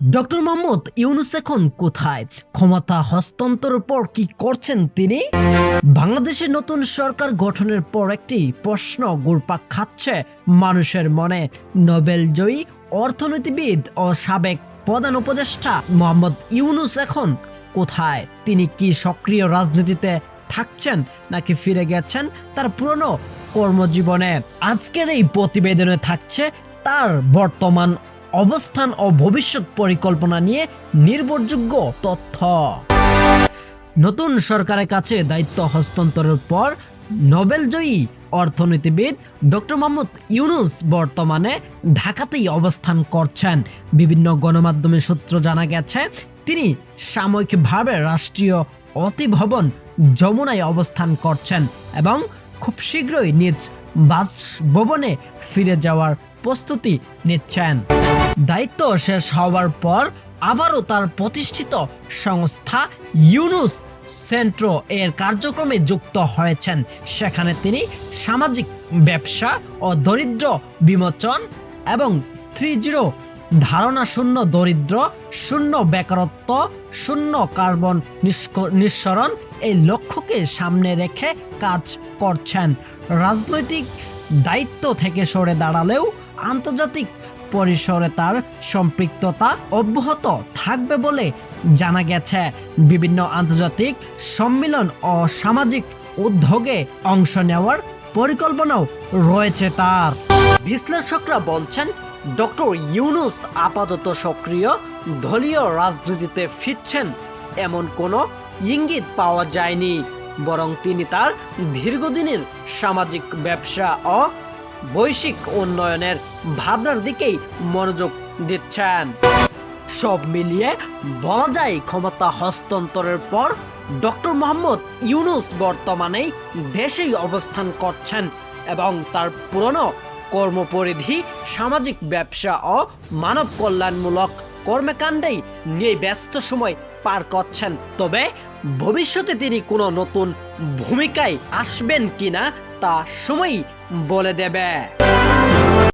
Doctor Mohammad Yunus এখন কোথায়? ক্ষমতা হস্তান্তরের পর কি করছেন তিনি? বাংলাদেশের নতুন সরকার গঠনের পর একটি প্রশ্ন ঘুরপাক খাচ্ছে মানুষের মনে। নোবেলজয়ী অর্থনীতিবিদ ও সাবেক প্রধান উপদেষ্টা মোহাম্মদ ইউনূস এখন কোথায়? তিনি কি সক্রিয় রাজনীতিতে থাকছেন নাকি ফিরে গেছেন তার পুরনো কর্মজীবনে? আজকের এই প্রতিবেদনে থাকছে তার বর্তমান অবস্থান ও ভবিষ্যৎ পরিকল্পনা নিয়ে নির্ভরযোগ্য তথ্য। নতুন সরকারের কাছে দায়িত্ব হস্তান্তরের পর নোবেলজয়ী অর্থনীতিবিদ ডক্টর মোহাম্মদ ইউনূস বর্তমানে ঢাকাতেই অবস্থান করছেন। বিভিন্ন গণমাধ্যমের সূত্র জানা গেছে তিনি সাময়িকভাবে রাষ্ট্রীয় অতিভবন যমুনায় অবস্থান করছেন এবং খুব শীঘ্রই নিজ বাসভবনে ফিরে যাওয়ার প্রস্তুতি নিচ্ছেন। দায়িত্ব শেষ হওয়ার পর আবারও তার প্রতিষ্ঠিত সংস্থা ইউনূস সেন্ট্র এর কার্যক্রমে যুক্ত হয়েছেন। সেখানে তিনি সামাজিক ব্যবসা ও দরিদ্র বিমোচন এবং 30 ধারণা শূন্য দরিদ্র, শূন্য বেকারত্ব, শূন্য কার্বন নিঃসরণ এই লক্ষ্যকে সামনে রেখে কাজ করছেন। রাজনৈতিক দায়িত্ব থেকে সরে দাঁড়ালেও আন্তর্জাতিক পরিসরে তার সম্পৃক্ততা অব্যাহত থাকবে বলে জানা গেছে। বিভিন্ন আন্তর্জাতিক সম্মেলন ও সামাজিক উদ্যোগে অংশ নেওয়ার পরিকল্পনাও রয়েছে তার। বিশ্লেষকরা বলছেন ডক্টর ইউনূস আপাতত সক্রিয় দলীয় রাজনীতিতে ফিরছেন এমন কোনো ইঙ্গিত পাওয়া যায়নি, বরং তিনি তার দীর্ঘদিনের সামাজিক ব্যবসা ও বৈশ্বিক উন্নয়নের ভাবনার দিকেই মনোযোগ দিচ্ছেন। সব মিলিয়ে বলা যায় ক্ষমতা হস্তান্তরের পর ডক্টর মোহাম্মদ ইউনূস বর্তমানেই দেশেই অবস্থান করছেন এবং তার পুরনো কর্মপরিধি সামাজিক ব্যবসা ও মানব কল্যাণমূলক কর্মকাণ্ডেই নিয়ে ব্যস্ত সময় পার করছেন। তবে ভবিষ্যতে তিনি কোনো নতুন ভূমিকায় আসবেন কিনা তা সময়ই বলে দেবে।